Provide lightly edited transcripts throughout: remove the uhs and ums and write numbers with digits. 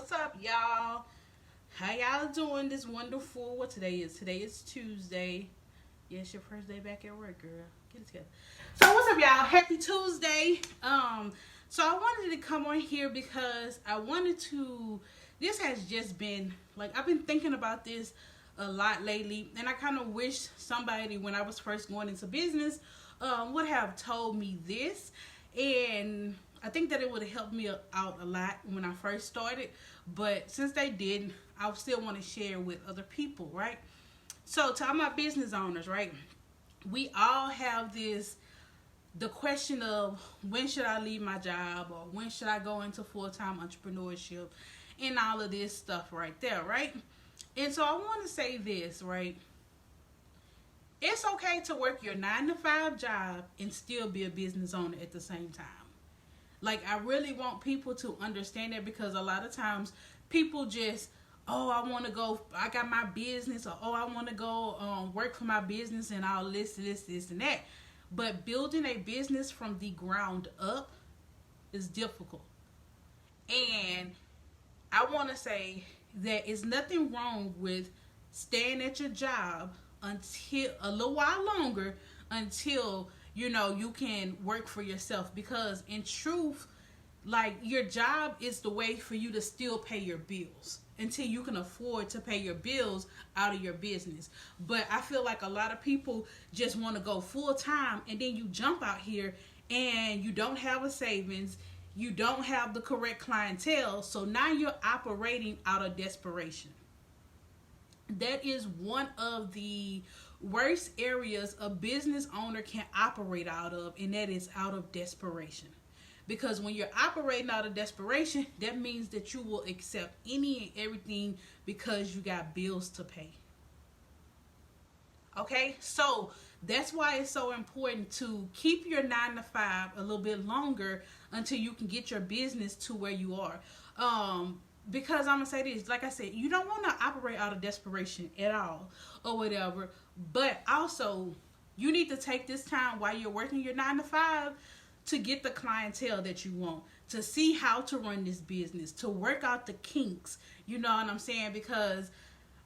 What's up, y'all? How y'all doing this wonderful? What today is? Today is Tuesday. Yeah, it's your first day back at work, girl. Get it together. So what's up, y'all? Happy Tuesday. So I wanted to come on here because I wanted to. This has just been like I've been thinking about this a lot lately, and I kind of wish somebody when I was first going into business would have told me this, and I think that it would have helped me out a lot when I first started. But since they didn't, I still want to share with other people, right? So to all my business owners, right? We all have the question of when should I leave my job or when should I go into full-time entrepreneurship and all of this stuff right there, right? And so I want to say this, right? It's okay to work your 9 to 5 job and still be a business owner at the same time. Like, I really want people to understand that, because a lot of times people just, oh, I want to go, I got my business, or oh, I want to go work for my business and all this, and that. But building a business from the ground up is difficult. And I want to say that it's nothing wrong with staying at your job until a little while longer, until you can work for yourself, because in truth, like, your job is the way for you to still pay your bills until you can afford to pay your bills out of your business. But I feel like a lot of people just want to go full time, and then you jump out here and you don't have a savings, you don't have the correct clientele, so now you're operating out of desperation. That is one of the worst areas a business owner can operate out of, and that is out of desperation. Because when you're operating out of desperation, that means that you will accept any and everything because you got bills to pay. Okay, so that's why it's so important to keep your 9 to 5 a little bit longer until you can get your business to where you are. Because I'm gonna say this, like I said, you don't want to operate out of desperation at all or whatever. But also, you need to take this time while you're working your 9 to 5 to get the clientele that you want, to see how to run this business, to work out the kinks. You know what I'm saying? Because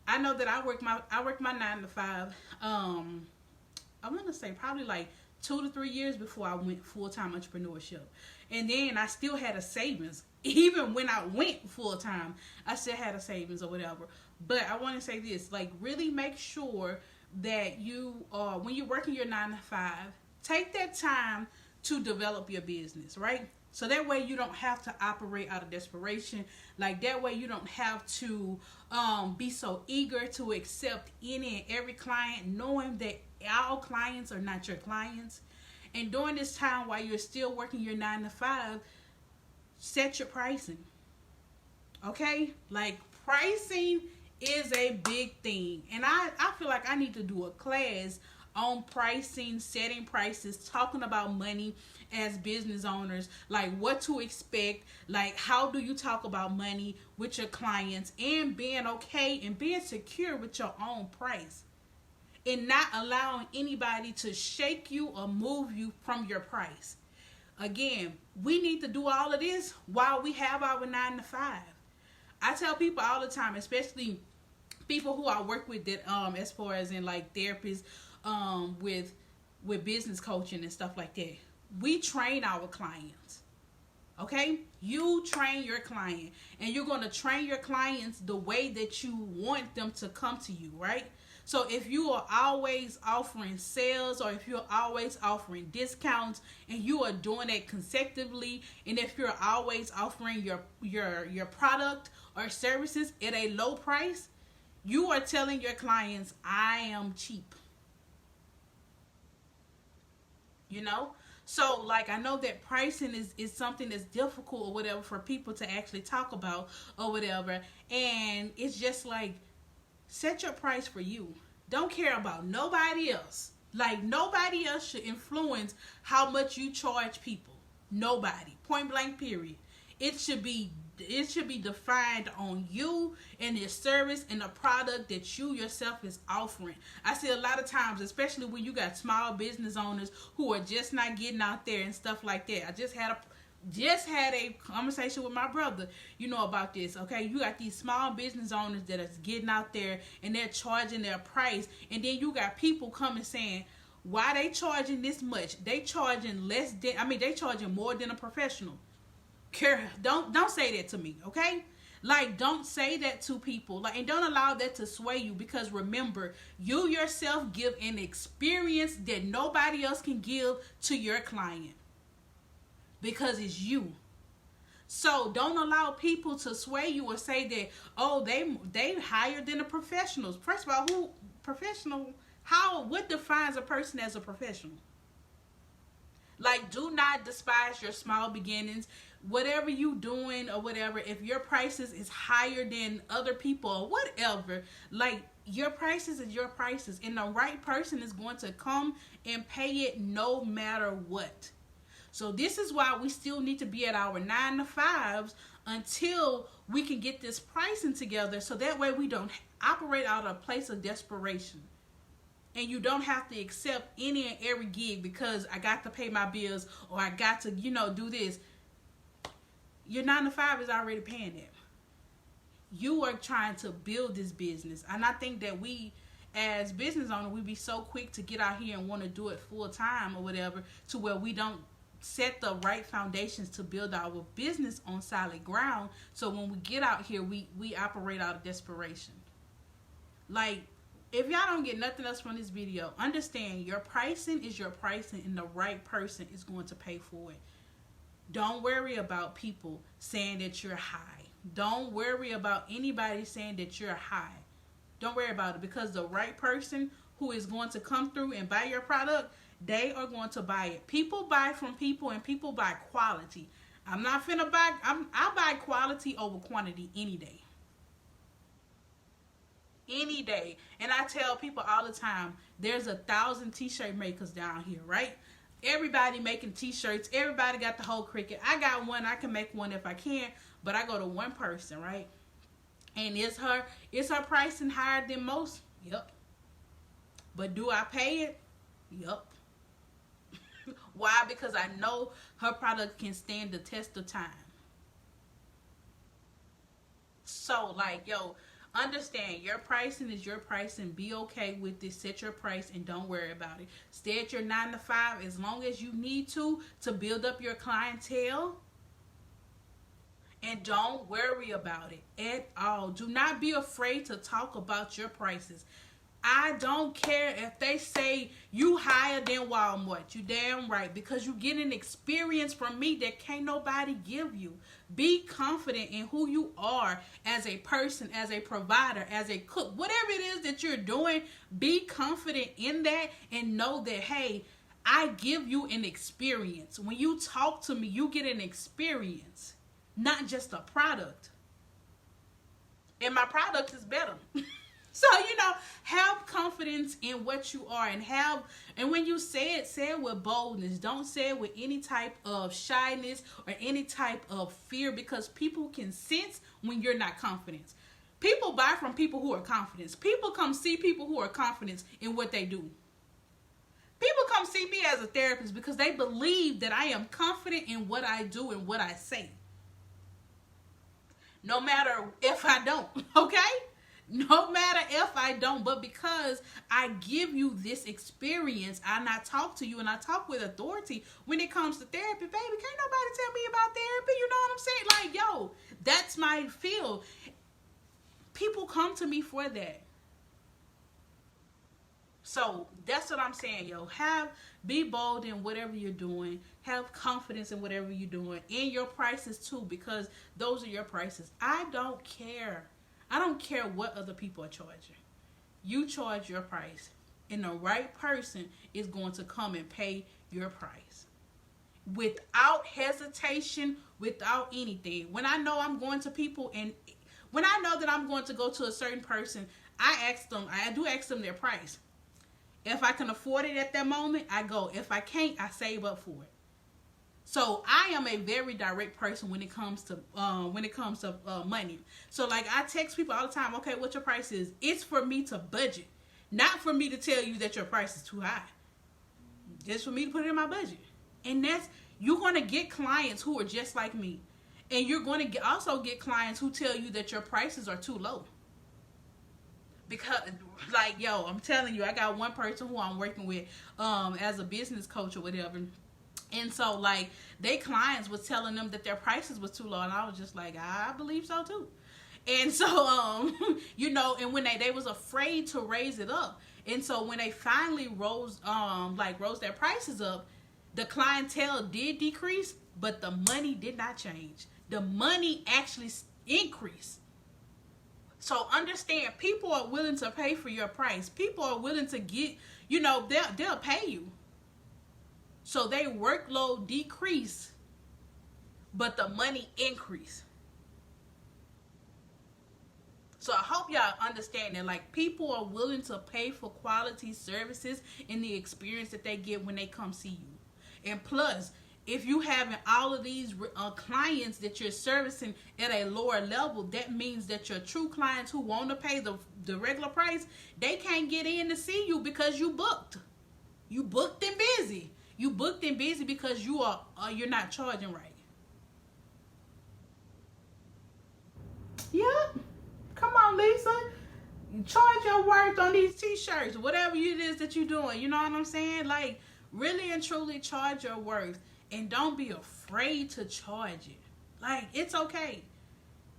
I know that I work my 9 to 5. I want to say probably like 2 to 3 years before I went full-time entrepreneurship. And then I still had a savings. Even when I went full-time, I still had a savings or whatever. But I want to say this, like, really make sure that you, when you're working your 9 to 5, take that time to develop your business, right? So that way you don't have to operate out of desperation. Like, that way you don't have to be so eager to accept any and every client, knowing that all clients are not your clients. And during this time while you're still working your 9 to 5, set your pricing. Okay? Like, pricing is a big thing. And I feel like I need to do a class on pricing, setting prices, talking about money as business owners, like what to expect, like how do you talk about money with your clients, and being okay and being secure with your own price, and not allowing anybody to shake you or move you from your price. Again, we need to do all of this while we have our 9 to 5. I tell people all the time, especially people who I work with, that as far as in like therapists, with business coaching and stuff like that. We train our clients. Okay? You train your client, and you're going to train your clients the way that you want them to come to you, right? So if you are always offering sales, or if you're always offering discounts, and you are doing it consecutively, and if you're always offering your product or services at a low price, you are telling your clients, I am cheap. So, like, I know that pricing is something that's difficult or whatever for people to actually talk about or whatever, and it's just like, set your price for you. Don't care about nobody else. Like, nobody else should influence how much you charge people. Nobody. Point blank, period. It should be defined on you and the service and the product that you yourself is offering. I see a lot of times, especially when you got small business owners who are just not getting out there and stuff like that. I just had Just had a conversation with my brother, about this. Okay, you got these small business owners that are getting out there and they're charging their price, and then you got people coming saying, why they charging this much? They charging less than, they charging more than a professional. Don't say that to me, okay? Like, don't say that to people. Like, and don't allow that to sway you, because remember, you yourself give an experience that nobody else can give to your client, because it's you. So don't allow people to sway you or say that, oh, they higher than the professionals. First of all, what defines a person as a professional? Like, do not despise your small beginnings. Whatever you doing or whatever, if your prices is higher than other people or whatever, like, your prices is your prices, and the right person is going to come and pay it no matter what. So this is why we still need to be at our 9 to 5s until we can get this pricing together, so that way we don't operate out of a place of desperation. And you don't have to accept any and every gig because I got to pay my bills, or I got to, do this. Your 9 to 5 is already paying that. You are trying to build this business. And I think that we, as business owners, we be so quick to get out here and want to do it full time or whatever, to where we don't set the right foundations to build our business on solid ground. So when we get out here, we operate out of desperation. Like, if y'all don't get nothing else from this video, understand your pricing is your pricing, and the right person is going to pay for it. Don't worry about people saying that you're high. Don't worry about anybody saying that you're high. Don't worry about it, because the right person who is going to come through and buy your product, they are going to buy it. People buy from people, and people buy quality. I'm not finna buy, I'll buy quality over quantity any day. Any day. And I tell people all the time, there's 1,000 t-shirt makers down here, right? Everybody making t-shirts. Everybody got the whole cricket. I got one. I can make one if I can, but I go to one person, right? And is her pricing higher than most? Yep. But do I pay it? Yep. Why? Because I know her product can stand the test of time. So, like, yo, understand your pricing is your pricing. Be okay with this. Set your price and don't worry about it. Stay at your 9 to 5 as long as you need to build up your clientele. And don't worry about it at all. Do not be afraid to talk about your prices. I don't care if they say you higher than Walmart. You damn right. Because you get an experience from me that can't nobody give you. Be confident in who you are as a person, as a provider, as a cook. Whatever it is that you're doing, be confident in that and know that, hey, I give you an experience. When you talk to me, you get an experience, not just a product. And my product is better. So, have confidence in what you are, and when you say it with boldness. Don't say it with any type of shyness or any type of fear, because people can sense when you're not confident. People buy from people who are confident. People come see people who are confident in what they do. People come see me as a therapist because they believe that I am confident in what I do and what I say. No matter if I don't, okay? No matter if I don't, but because I give you this experience, and I talk to you and I talk with authority when it comes to therapy. Baby, can't nobody tell me about therapy. You know what I'm saying? Like, yo, that's my field. People come to me for that. So that's what I'm saying, yo. Be bold in whatever you're doing. Have confidence in whatever you're doing. In your prices too, because those are your prices. I don't care. I don't care what other people are charging. You charge your price, and the right person is going to come and pay your price without hesitation, without anything. When I know I'm going to people, and when I know that I'm going to go to a certain person, I do ask them their price. If I can afford it at that moment, I go. If I can't, I save up for it. So I am a very direct person when it comes to money. So, like, I text people all the time, okay, what your price is? It's for me to budget, not for me to tell you that your price is too high. It's for me to put it in my budget. And You're going to get clients who are just like me. And you're going to also get clients who tell you that your prices are too low. Because, like, yo, I'm telling you, I got one person who I'm working with as a business coach or whatever. And so, like, they clients was telling them that their prices was too low. And I was just like, I believe so, too. And so, you know, and when they was afraid to raise it up. And so when they finally rose their prices up, the clientele did decrease, but the money did not change. The money actually increased. So understand, people are willing to pay for your price. People are willing to get, you know, they'll pay you. So their workload decrease, but the money increase. So I hope y'all understand that, like, people are willing to pay for quality services and the experience that they get when they come see you. And plus, if you having all of these clients that you're servicing at a lower level, that means that your true clients who want to pay the regular price, they can't get in to see you because you booked. You booked and busy. You booked and busy because you're not charging right. Yep. Come on, Lisa. Charge your worth on these t-shirts, whatever it is that you're doing. You know what I'm saying? Like, really and truly charge your worth. And don't be afraid to charge it. Like, it's okay.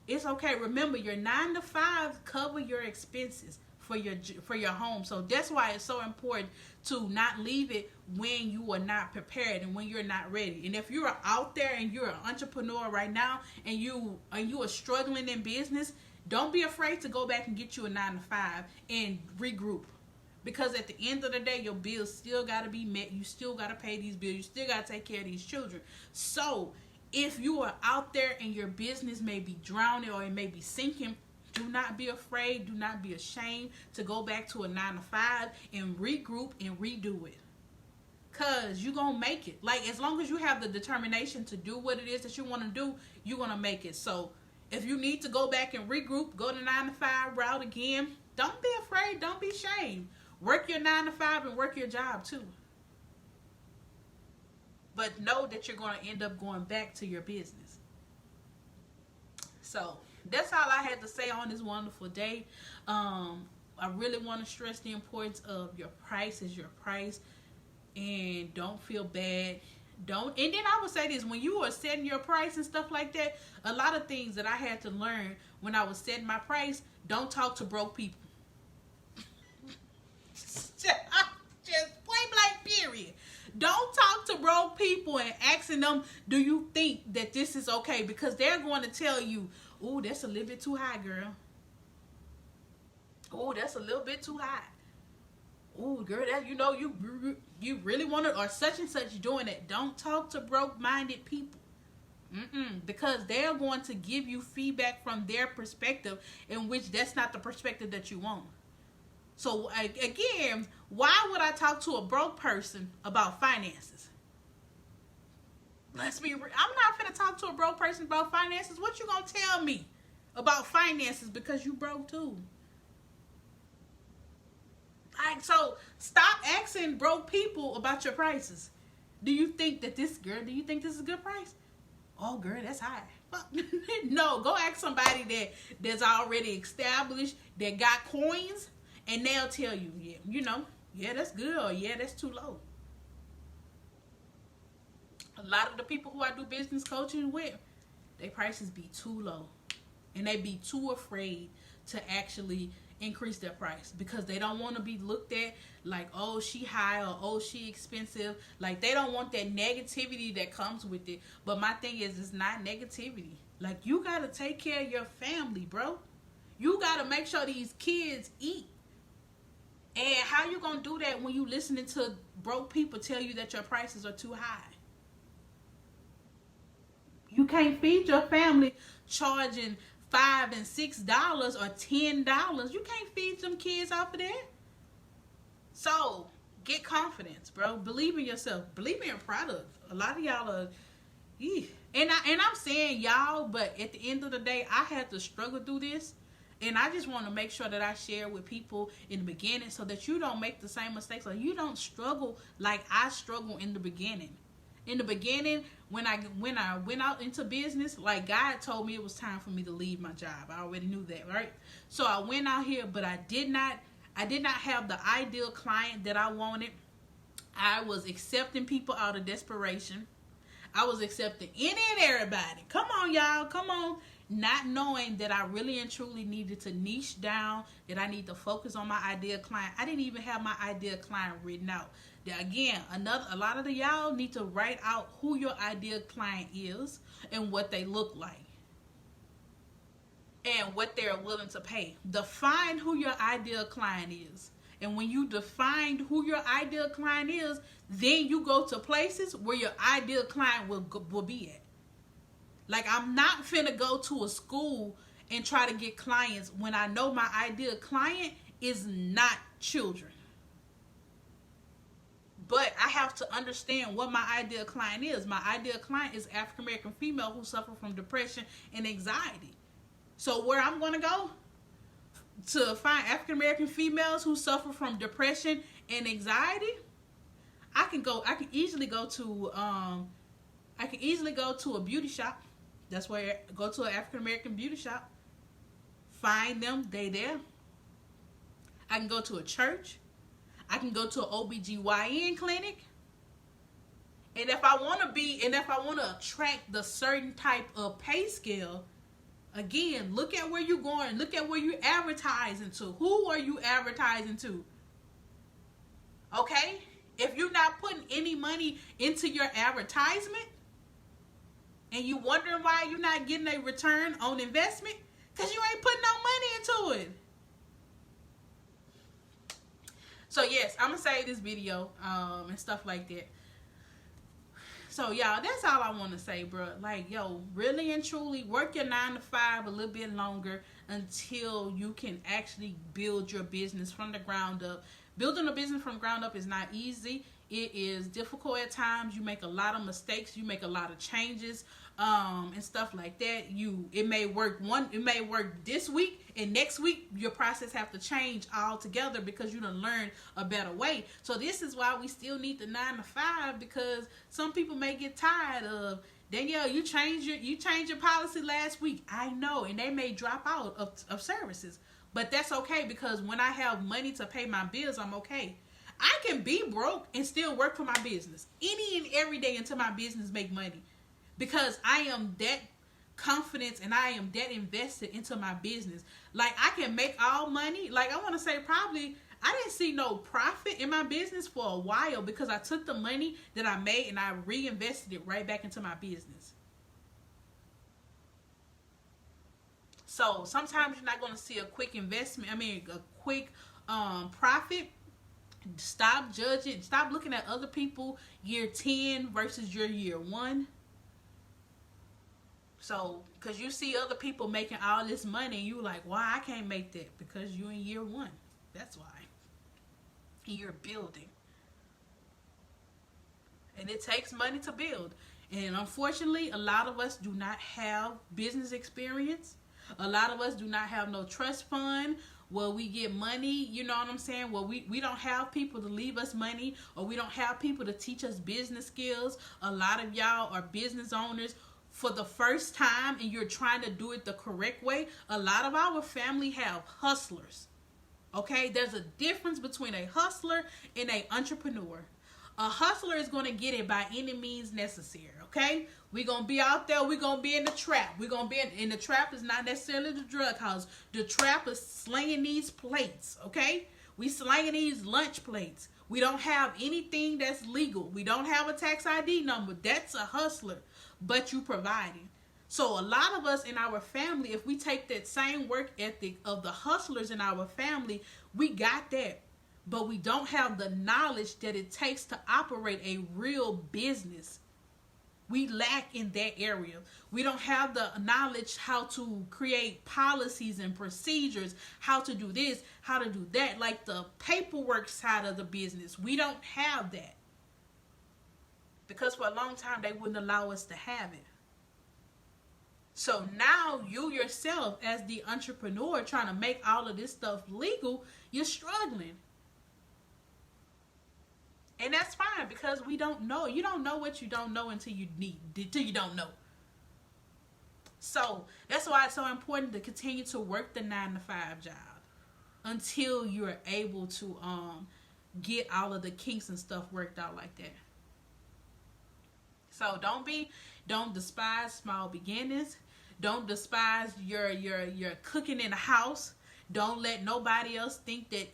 It's okay. Remember, your 9 to 5 cover your expenses for your home. So that's why it's so important to not leave it when you are not prepared and when you're not ready. And if you're out there and you're an entrepreneur right now and you are struggling in business, don't be afraid to go back and get you a 9 to 5 and regroup. Because at the end of the day, your bills still got to be met. You still got to pay these bills. You still got to take care of these children. So if you are out there and your business may be drowning or it may be sinking, do not be afraid. Do not be ashamed to go back to a 9 to 5 and regroup and redo it. Because you're going to make it. Like, as long as you have the determination to do what it is that you want to do, you're going to make it. So if you need to go back and regroup, go the 9 to 5 route again, don't be afraid. Don't be ashamed. Work your 9 to 5 and work your job too. But know that you're going to end up going back to your business. So that's all I had to say on this wonderful day. I really want to stress the importance of your price is your price. And don't feel bad. And then I would say this, when you are setting your price and stuff like that, a lot of things that I had to learn when I was setting my price, don't talk to broke people. Just point blank period. Don't talk to broke people and asking them, do you think that this is okay? Because they're going to tell you, oh, that's a little bit too high, girl. Oh, that's a little bit too high. Oh, girl, that you really want it, or such and such doing it. Don't talk to broke-minded people. Because they're going to give you feedback from their perspective, in which that's not the perspective that you want. So again, why would I talk to a broke person about finances? I'm not finna talk to a broke person about finances. What you gonna tell me about finances because you broke too? Like, so stop asking broke people about your prices. Do you think that this is a good price? Oh, girl, that's high. No, go ask somebody that's already established, that got coins, and they'll tell you, yeah, that's good, or yeah, that's too low. A lot of the people who I do business coaching with, their prices be too low. And they be too afraid to actually increase their price because they don't want to be looked at like, oh, she high, or oh, she expensive. Like, they don't want that negativity that comes with it. But my thing is, it's not negativity. Like, you got to take care of your family, bro. You got to make sure these kids eat. And how you going to do that when you listening to broke people tell you that your prices are too high? You can't feed your family charging $5 and $6 or $10. You can't feed them kids off of that. So get confidence, bro. Believe in yourself. Believe in your product. A lot of y'all are, and I'm saying y'all, but at the end of the day, I had to struggle through this, and I just want to make sure that I share with people in the beginning so that you don't make the same mistakes, or you don't struggle like I struggled in the beginning. In the beginning, when I went out into business, like God told me it was time for me to leave my job. I already knew that, right? So I went out here, but I did not have the ideal client that I wanted. I was accepting people out of desperation. I was accepting any and everybody. Come on, y'all. Come on. Not knowing that I really and truly needed to niche down, that I need to focus on my ideal client. I didn't even have my ideal client written out. Now, again, a lot of y'all need to write out who your ideal client is and what they look like and what they're willing to pay. Define who your ideal client is. And when you define who your ideal client is, then you go to places where your ideal client will be at. Like, I'm not finna go to a school and try to get clients when I know my ideal client is not children. But I have to understand what my ideal client is. My ideal client is African American female who suffer from depression and anxiety. So where I'm going to go to find African American females who suffer from depression and anxiety, I can easily go to a beauty shop. That's where I go to an African American beauty shop. Find them, they there. I can go to a church. I can go to an OBGYN clinic. And if I want to attract the certain type of pay scale, again, look at where you're going. Look at where you're advertising to. Who are you advertising to? Okay? If you're not putting any money into your advertisement and you wondering why you're not getting a return on investment, because you ain't putting no money into it. So yes, I'm going to save this video and stuff like that. So y'all, that's all I want to say, bro. Like, yo, really and truly work your 9 to 5 a little bit longer until you can actually build your business from the ground up. Building a business from the ground up is not easy. It is difficult at times. You make a lot of mistakes. You make a lot of changes and stuff like that. It may work this week, and next week your process have to change altogether because you done learned a better way. So this is why we still need the 9 to 5, because some people may get tired of, Danielle, you changed your policy last week. I know, and they may drop out of services. But that's okay, because when I have money to pay my bills, I'm okay. I can be broke and still work for my business any and every day until my business make money, because I am that confident and I am that invested into my business. Like, I can make all money. Like, I want to say probably I didn't see no profit in my business for a while because I took the money that I made and I reinvested it right back into my business. So sometimes you're not going to see a quick profit. Stop judging. Stop looking at other people year 10 versus your year 1. So, because you see other people making all this money, and you like, why I can't make that? Because you're in year 1. That's why. And you're building. And it takes money to build. And unfortunately, a lot of us do not have business experience. A lot of us do not have no trust fund where we get money, you know what I'm saying? Well, we don't have people to leave us money, or we don't have people to teach us business skills. A lot of y'all are business owners for the first time and you're trying to do it the correct way. A lot of our family have hustlers. Okay? There's a difference between a hustler and an entrepreneur. A hustler is going to get it by any means necessary, okay? We're going to be out there. We're going to be in the trap. We're going to be in the trap is not necessarily the drug house. The trap is slinging these plates, okay? We slinging these lunch plates. We don't have anything that's legal. We don't have a tax ID number. That's a hustler, but you providing. So a lot of us in our family, if we take that same work ethic of the hustlers in our family, we got that. But we don't have the knowledge that it takes to operate a real business. We lack in that area. We don't have the knowledge how to create policies and procedures, how to do this, how to do that, like the paperwork side of the business. We don't have that. Because for a long time, they wouldn't allow us to have it. So now you yourself, as the entrepreneur, trying to make all of this stuff legal, you're struggling. And that's fine because we don't know. You don't know what you don't know until you don't know. So that's why it's so important to continue to work the 9 to 5 job until you're able to get all of the kinks and stuff worked out like that. So don't despise small beginnings. Don't despise your cooking in the house. Don't let nobody else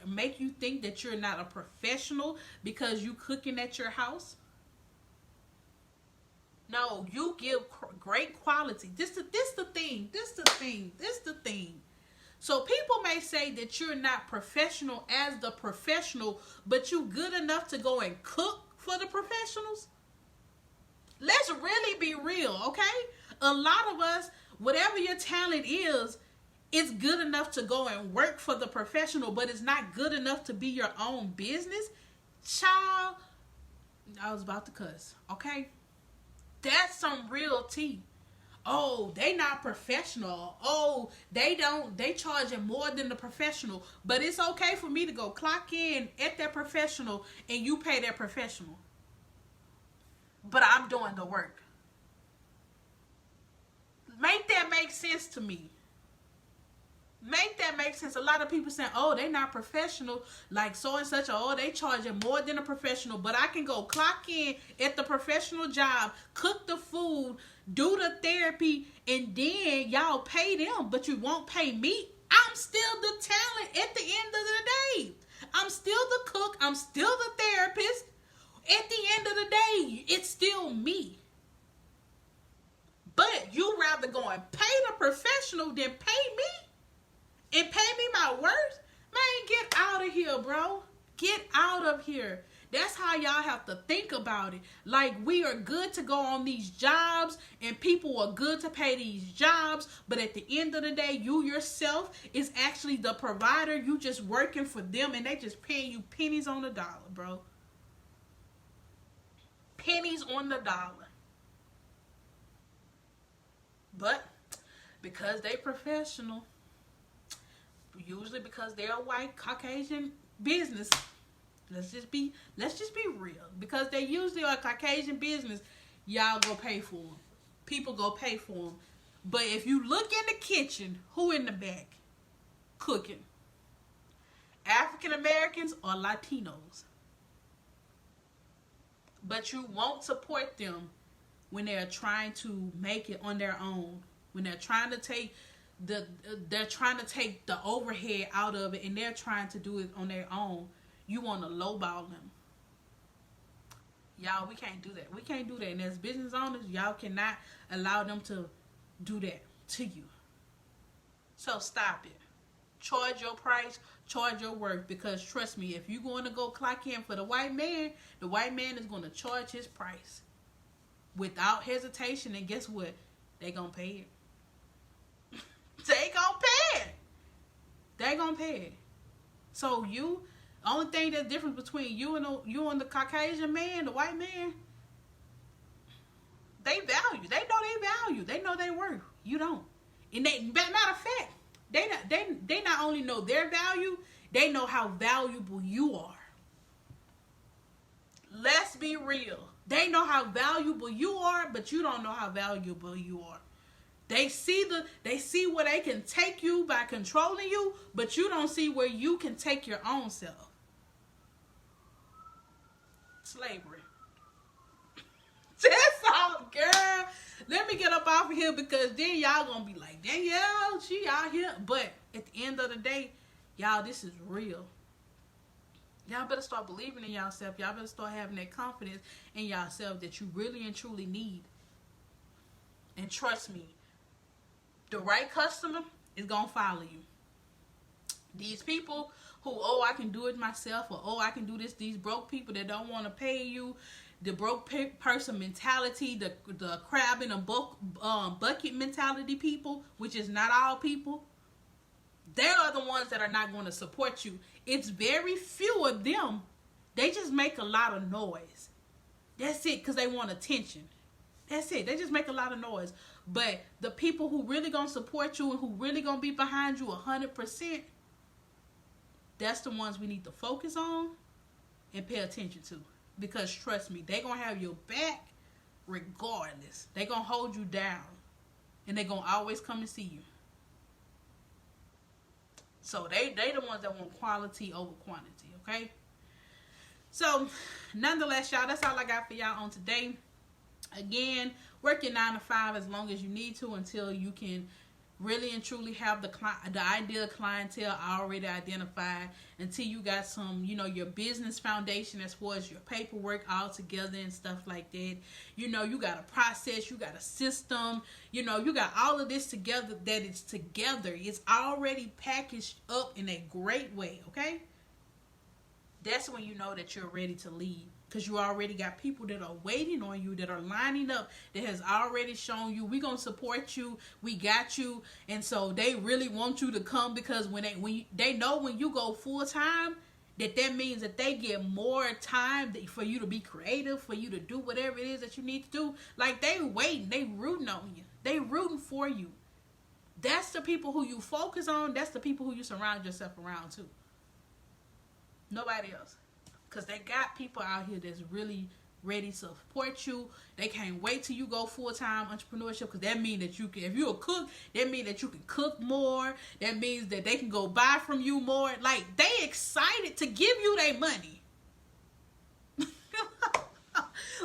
make you think that you're not a professional because you cooking at your house. No, you give great quality. This the thing. This the thing. This the thing. So people may say that you're not professional as the professional, but you good enough to go and cook for the professionals. Let's really be real, okay? A lot of us, whatever your talent is, it's good enough to go and work for the professional, but it's not good enough to be your own business. Child, I was about to cuss, okay? That's some real tea. Oh, they not professional. Oh, they charging more than the professional. But it's okay for me to go clock in at that professional and you pay that professional. But I'm doing the work. Make that make sense to me. Make that make sense. A lot of people saying, oh, they not professional, like so and such, or oh, they charging more than a professional, but I can go clock in at the professional job, cook the food, do the therapy, and then y'all pay them, but you won't pay me. I'm still the talent at the end of the day. I'm still the cook. I'm still the therapist. At the end of the day, it's still me. But you rather go and pay the professional than pay me? And pay me my worth? Man, get out of here, bro. Get out of here. That's how y'all have to think about it. Like, we are good to go on these jobs, and people are good to pay these jobs, but at the end of the day, you yourself is actually the provider. You just working for them, and they just paying you pennies on the dollar, bro. Pennies on the dollar. But because they professional, usually because they're a white Caucasian business, let's just be real, because they usually are a Caucasian business, y'all go pay for them. People go pay for them. But if you look in the kitchen, who in the back cooking? African Americans or Latinos. But you won't support them when they're trying to make it on their own, when they're trying to take the overhead out of it, and they're trying to do it on their own. You want to lowball them. Y'all, we can't do that. We can't do that. And as business owners, y'all cannot allow them to do that to you. So stop it. Charge your price, charge your worth, because trust me, if you're going to go clock in for the white man is going to charge his price without hesitation, and guess what? They going to pay it. They gonna pay it. They gonna pay it. So only thing that's different between you and the Caucasian man, the white man, they value. They know they value. They know they worth. You don't. And matter of fact, they not only know their value, they know how valuable you are. Let's be real. They know how valuable you are, but you don't know how valuable you are. They see where they can take you by controlling you, but you don't see where you can take your own self. Slavery. That's all, girl. Let me get up off of here, because then y'all gonna be like, Danielle, she out here. But at the end of the day, y'all, this is real. Y'all better start believing in yourself. Y'all better start having that confidence in yourself that you really and truly need. And trust me, the right customer is going to follow you. These people who, oh, I can do it myself, or oh, I can do this, these broke people that don't want to pay you, the broke person mentality, the crab in a bucket mentality people, which is not all people, they are the ones that are not going to support you. It's very few of them. They just make a lot of noise. That's it, because they want attention. That's it. They just make a lot of noise. But the people who really gonna support you and who really gonna be behind you 100%, that's the ones we need to focus on and pay attention to. because trust me, they gonna have your back regardless. They gonna hold you down, and they gonna always come to see you. So they the ones that want quality over quantity, okay? So, nonetheless, y'all, that's all I got for y'all on today. Again, work your 9 to 5 as long as you need to until you can really and truly have the ideal clientele already identified, until you got some, your business foundation as far as your paperwork all together and stuff like that. You got a process, you got a system, you got all of this together, that it's together. It's already packaged up in a great way, okay? That's when you know that you're ready to leave. Because you already got people that are waiting on you, that are lining up, that has already shown you, we're going to support you, we got you. And so they really want you to come, because when they know when you go full time, that means that they get more time for you to be creative, for you to do whatever it is that you need to do. Like, they waiting, they rooting on you, they rooting for you. That's the people who you focus on. That's the people who you surround yourself around too. Nobody else. Because they got people out here that's really ready to support you. They can't wait till you go full-time entrepreneurship, because that means that you can, if you're a cook, that means that you can cook more. That means that they can go buy from you more. Like, they excited to give you their money.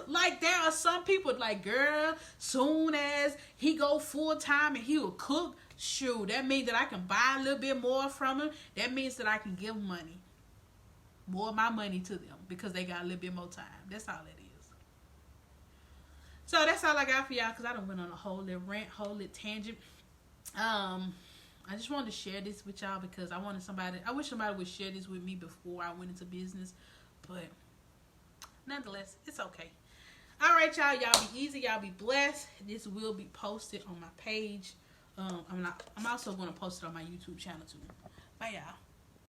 Like, there are some people like, girl, soon as he go full-time and he will cook, shoot, that means that I can buy a little bit more from him. That means that I can give money. More of my money to them, because they got a little bit more time. That's all it is. So that's all I got for y'all, because I done went on a whole little rant, whole little tangent. I just wanted to share this with y'all, because I wish somebody would share this with me before I went into business. But nonetheless, it's okay. All right, y'all. Y'all be easy. Y'all be blessed. This will be posted on my page. I'm also going to post it on my YouTube channel too. Bye, y'all.